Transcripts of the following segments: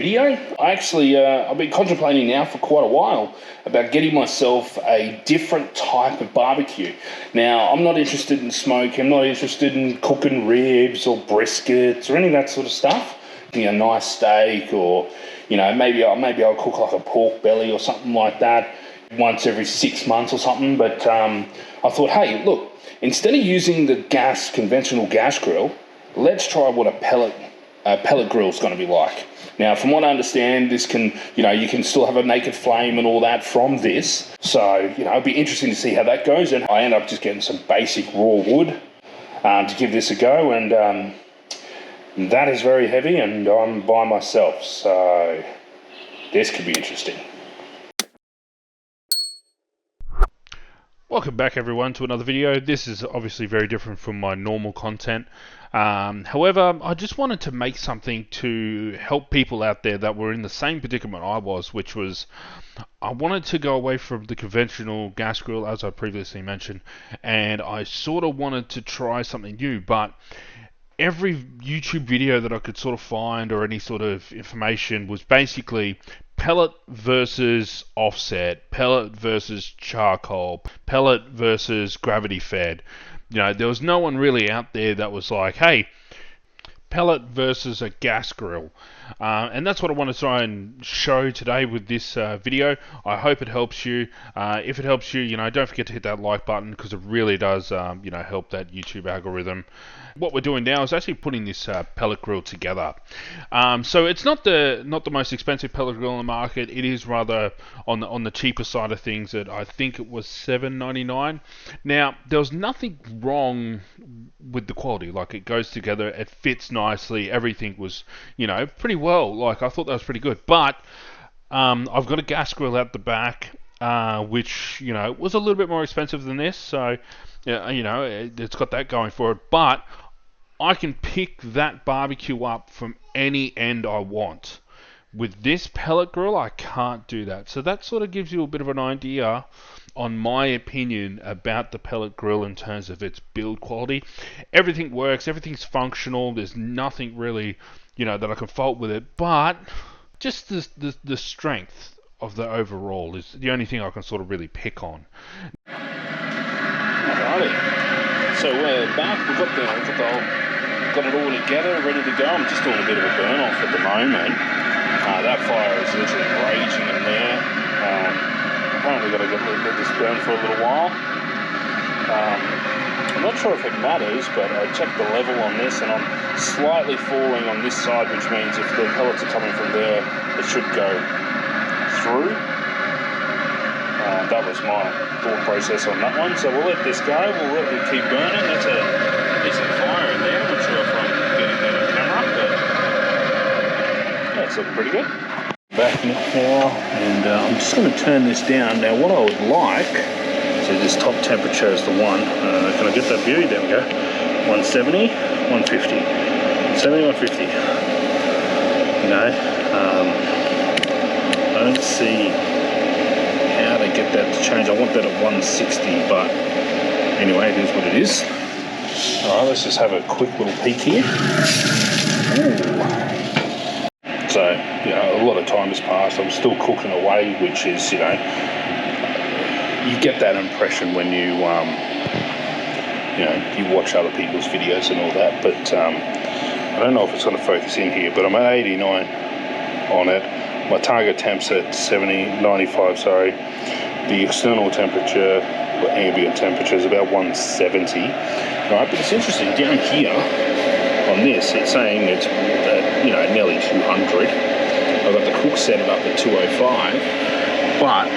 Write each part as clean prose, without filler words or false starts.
Video. I've been contemplating now for quite a while about getting myself a different type of barbecue. Now, I'm not interested in smoke. I'm not interested in cooking ribs or briskets or any of that sort of stuff. A nice steak, or maybe I'll cook like a pork belly or something like that once every 6 months or something. But I thought, hey, look, instead of using the conventional gas grill, let's try what a pellet grill is going to be like. Now, from what I understand, this can, you can still have a naked flame and all that from this. So, it'd be interesting to see how that goes. And I end up just getting some basic raw wood to give this a go. And that is very heavy, and I'm by myself. So this could be interesting. Welcome back everyone to another video. This is obviously very different from my normal content. However, I just wanted to make something to help people out there that were in the same predicament I was, which was I wanted to go away from the conventional gas grill, as I previously mentioned, and I sort of wanted to try something new, but every YouTube video that I could sort of find or any sort of information was basically pellet versus offset, pellet versus charcoal, pellet versus gravity fed. There was no one really out there that was like, hey, pellet versus a gas grill. And that's what I want to try and show today with this video. I hope it helps you. If it helps you, don't forget to hit that like button, because it really does, help that YouTube algorithm. What we're doing now is actually putting this pellet grill together. So it's not the most expensive pellet grill on the market. It is rather on the cheaper side of things. That I think it was $7.99. Now, there was nothing wrong with the quality. Like, it goes together, it fits nicely, everything was pretty well. Like, I thought that was pretty good. But I've got a gas grill out the back, which was a little bit more expensive than this. So it's got that going for it. But I can pick that barbecue up from any end I want. With this pellet grill, I can't do that. So that sort of gives you a bit of an idea on my opinion about the pellet grill in terms of its build quality. Everything works, everything's functional, there's nothing really, that I can fault with it, but just the strength of the overall is the only thing I can sort of really pick on. Alrighty. So we're back, we've got it all together, ready to go. I'm just doing a bit of a burn off at the moment. That fire is literally raging in there. Apparently got to let this burn for a little while. I'm not sure if it matters, but I checked the level on this and I'm slightly falling on this side, which means if the pellets are coming from there, it should go through. That was my thought process on that one. So we'll let this go, we'll let it keep burning. That's a decent fire in there. I'm not sure if I'm getting that on camera, but that's looking pretty good. Back now, and I'm just going to turn this down. Now what I would like, so this top temperature is the one, can I get that view? There we go, 170, 150, 70, 150. I don't see how to get that to change. I want that at 160, but anyway, it is what it is. Alright, let's just have a quick little peek here. Ooh. So, a lot of time has passed. I'm still cooking away, which is, you get that impression when you watch other people's videos and all that. But I don't know if it's going to focus in here, but I'm at 89 on it. My target temp's at 95, sorry. The external temperature, or ambient temperature, is about 170. Right, but it's interesting, down here on this, it's saying it's nearly 200. I've got the cook set it up at 205, but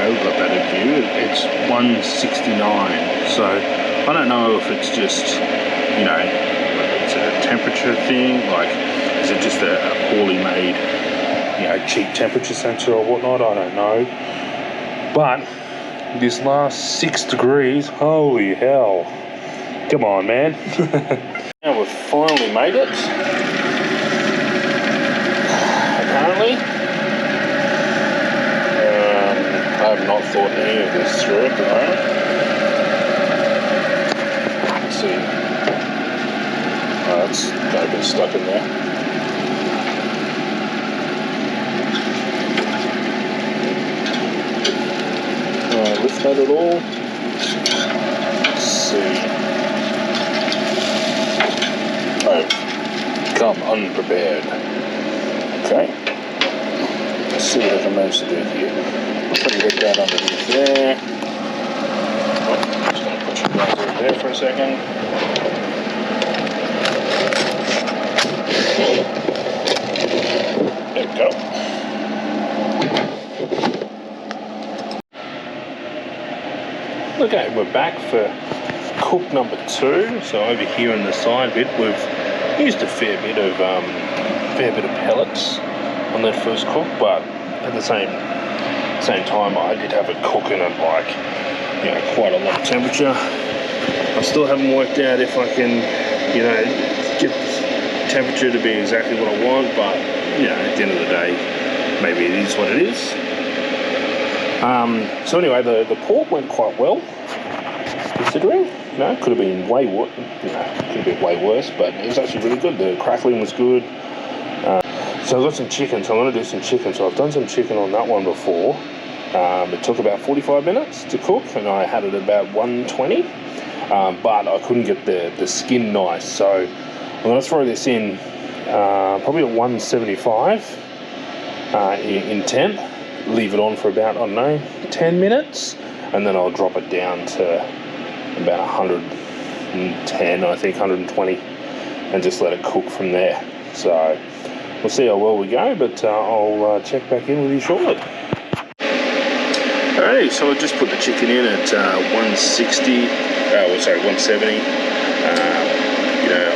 we've got that in view, it's 169. So I don't know if it's just, it's a temperature thing, like, is it just a poorly made, cheap temperature sensor or whatnot? I don't know. But this last 6 degrees, holy hell. Come on, man. Now we've finally made it. Apparently. I have not thought any of this through at the moment. Let's see. That's got a bit stuck in there. that at all. Let's see. I've come unprepared. Okay. Let's see what I can manage to do here. I'll try to get that underneath there. Oh, just going to put you guys over there for a second. There we go. Okay, we're back for cook number 2. So over here on the side bit, we've used a fair bit of pellets on that first cook, but at the same time, I did have it cooking at quite a lot of temperature. I still haven't worked out if I can, get the temperature to be exactly what I want, but at the end of the day, maybe it is what it is. So anyway, the pork went quite well, considering. Could have been way worse. But it was actually really good. The crackling was good. So I've got some chicken. So I'm going to do some chicken. So I've done some chicken on that one before. It took about 45 minutes to cook, and I had it at about 120. But I couldn't get the skin nice. So I'm going to throw this in probably at 175 in temp. Leave it on for about, 10 minutes, and then I'll drop it down to about 110, I think 120, and just let it cook from there. So we'll see how well we go, but I'll check back in with you shortly. Alrighty, so I just put the chicken in at 170.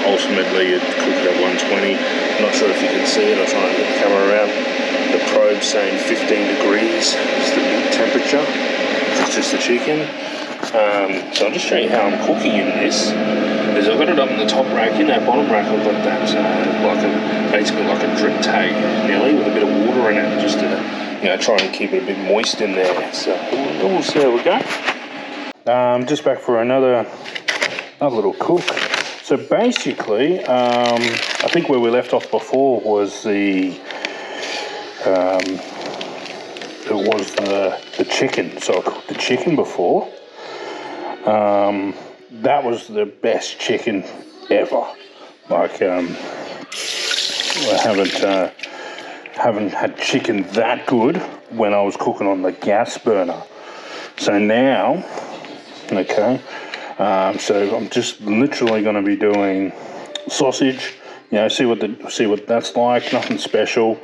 Ultimately it cooked at 120. I'm not sure if you can see it. I'll try and get the camera around. The probe saying 15 degrees is the meat temperature. It's just the chicken. So I'll just show you how I'm cooking in this. Is I've got it up in the top rack. In that bottom rack, I've got that basically like a drip tag, nearly, with a bit of water in it, just to try and keep it a bit moist in there. So we'll see how we go. Just back for another little cook. So basically, I think where we left off before was the chicken. So I cooked the chicken before. That was the best chicken ever. I haven't had chicken that good when I was cooking on the gas burner. So now, so I'm just literally going to be doing sausage. See what that's like. Nothing special,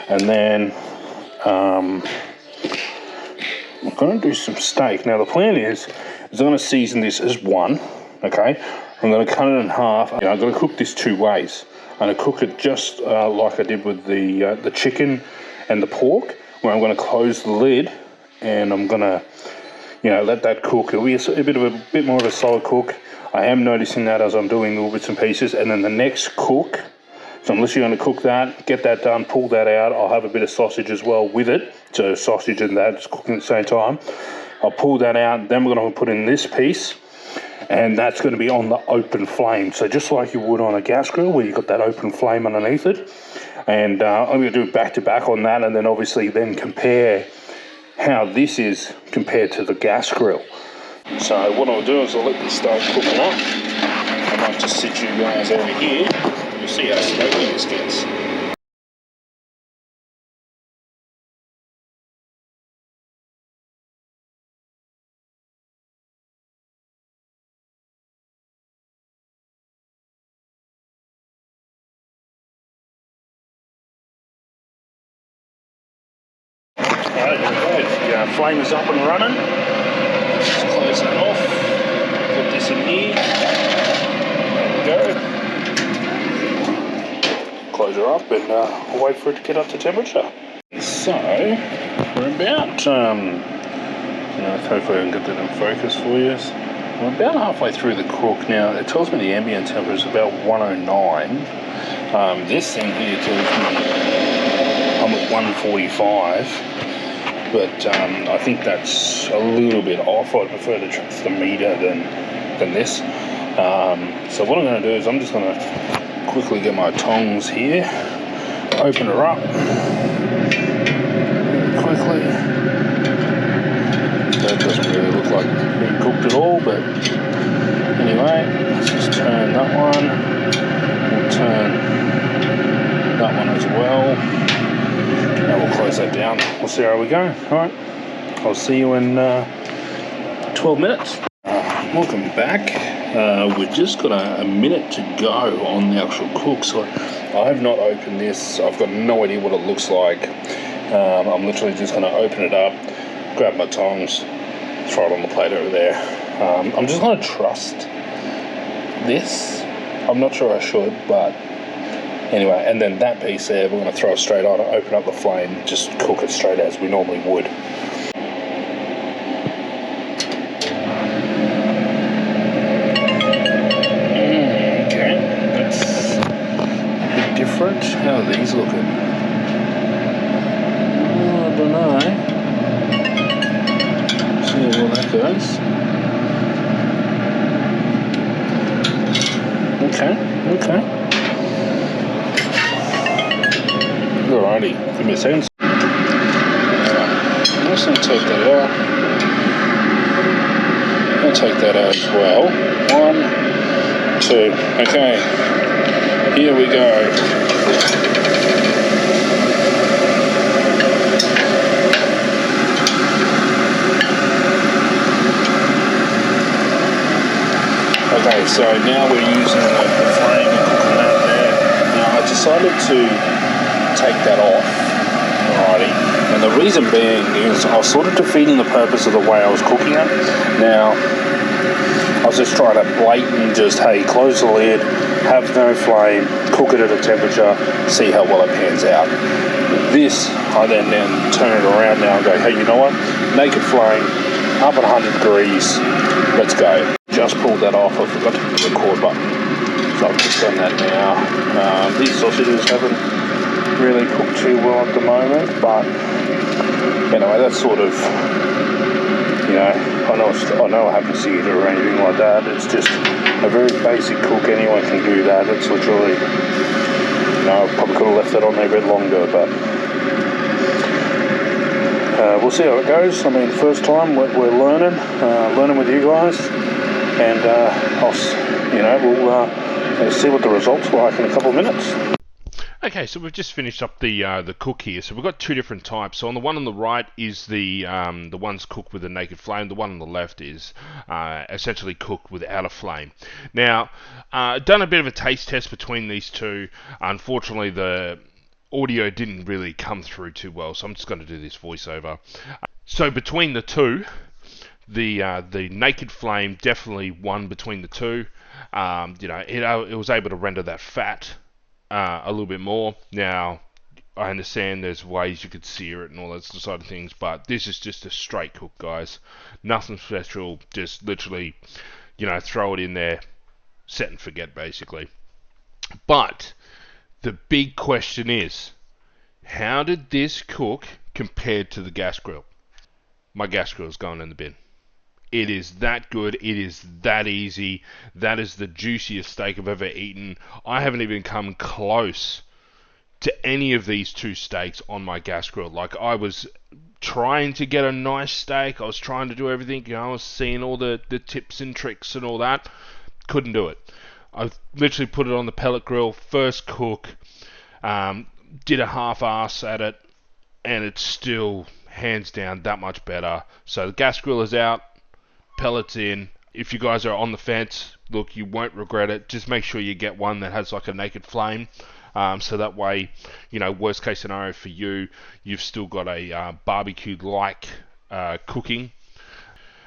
and then I'm going to do some steak. Now the plan is I'm going to season this as one. Okay, I'm going to cut it in half. I'm going to cook this 2 ways. I'm going to cook it just like I did with the chicken and the pork, where I'm going to close the lid and I'm going to let that cook. It'll be a bit more of a solid cook. I am noticing that as I'm doing little bits and pieces. And then the next cook, so I'm literally going to cook that, get that done, pull that out. I'll have a bit of sausage as well with it. So sausage and that just cooking at the same time. I'll pull that out. Then we're going to put in this piece, and that's going to be on the open flame. So just like you would on a gas grill, where you've got that open flame underneath it. And I'm going to do it back to back on that, and then obviously then compare how this is compared to the gas grill. So what I'll do is I'll let this start cooking up. I might just sit you guys over here. You'll see how slowly this gets. Alright, the flame is up and running. Just close that off. Put this in here. There we go. Close her up, and we'll wait for it to get up to temperature. So we're about, hopefully I can get that in focus for you. We're about halfway through the cook now. It tells me the ambient temperature is about 109. This thing here tells me I'm at 145. But I think that's a little bit off. I prefer the meter than this. So what I'm going to do is I'm just going to quickly get my tongs here, open her up very quickly. that doesn't really look like being cooked at all, but anyway, let's just turn that one. We'll turn that one as well. And we'll close that down. We'll see how we go. Alright, I'll see you in 12 minutes. Welcome back. We've just got a minute to go on the actual cook, so I have not opened this. I've got no idea what it looks like. I'm literally just going to open it up, grab my tongs, throw it on the plate over there. I'm just going to trust this. I'm not sure I should, but anyway, and then that piece there, we're going to throw it straight on, open up the flame, just cook it straight as we normally would. Okay, that's a bit different. How are these looking? I don't know. See how that goes. Okay. Alrighty, give me a second. I'm just going to take that out. I'm going to take that out as well. 1, 2. Okay, here we go. Okay, so now we're using the flame and cooking that there. Now I decided to take that off, alrighty, and the reason being is I was sort of defeating the purpose of the way I was cooking it. Now, I was just trying to blatant just, hey, close the lid, have no flame, cook it at a temperature, see how well it pans out. This, I then turn it around now and go, hey, you know what, naked flame, up at 100 degrees, let's go. Just pulled that off, I forgot to hit the record button, so I've just done that now. These sausages haven't really cooked too well at the moment, but anyway, that's sort of, you know, I know I haven't seen it or anything like that. It's just a very basic cook. Anyone can do that. It's literally, you know, I probably could have left that on there a bit longer, but we'll see how it goes. I mean, first time we're learning with you guys, and we'll see what the results are like in a couple of minutes. Okay, so we've just finished up the cook here. So we've got two different types. So on the one on the right is the ones cooked with a naked flame. The one on the left is essentially cooked without a flame. Now, done a bit of a taste test between these two. Unfortunately, the audio didn't really come through too well, so I'm just going to do this voiceover. So between the two, the naked flame definitely won between the two. It was able to render that fat a little bit more. Now, I understand there's ways you could sear it and all that sort of things, but this is just a straight cook, guys. Nothing special, just literally, throw it in there, set and forget, basically. But the big question is, how did this cook compared to the gas grill? My gas grill is going in the bin. It is that good. It is that easy. That is the juiciest steak I've ever eaten. I haven't even come close to any of these two steaks on my gas grill. Like, I was trying to get a nice steak. I was trying to do everything. I was seeing all the tips and tricks and all that. Couldn't do it. I literally put it on the pellet grill, first cook, did a half-ass at it, and it's still, hands down, that much better. So the gas grill is out. Pellets in. If you guys are on the fence, look, you won't regret it. Just make sure you get one that has like a naked flame, so that way, worst case scenario for you, you've still got a barbecue-like cooking.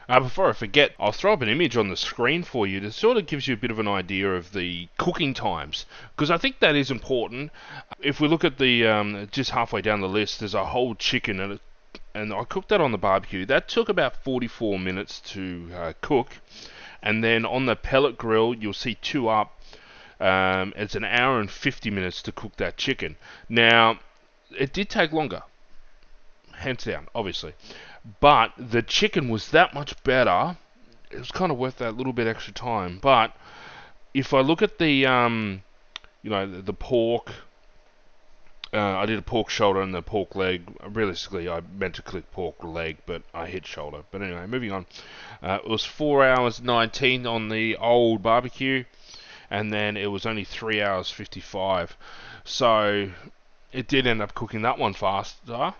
Before I forget, I'll throw up an image on the screen for you that sort of gives you a bit of an idea of the cooking times, because I think that is important. If we look at the just halfway down the list, there's a whole chicken, and I cooked that on the barbecue. That took about 44 minutes to cook. And then on the pellet grill, you'll see two up. It's an hour and 50 minutes to cook that chicken. Now, it did take longer. Hands down, obviously. But the chicken was that much better. It was kind of worth that little bit extra time. But if I look at the pork, I did a pork shoulder and the pork leg. Realistically, I meant to click pork leg, but I hit shoulder. But anyway, moving on. It was 4 hours 19 on the old barbecue, and then it was only 3 hours 55. So it did end up cooking that one faster,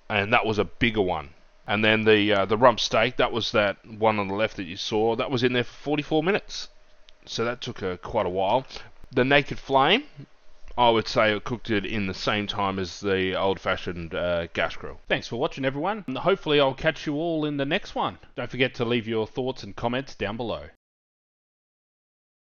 and that was a bigger one. And then the rump steak, that was that one on the left that you saw, that was in there for 44 minutes. So that took quite a while. The naked flame, I would say it cooked it in the same time as the old-fashioned gas grill. Thanks for watching, everyone. Hopefully I'll catch you all in the next one. Don't forget to leave your thoughts and comments down below.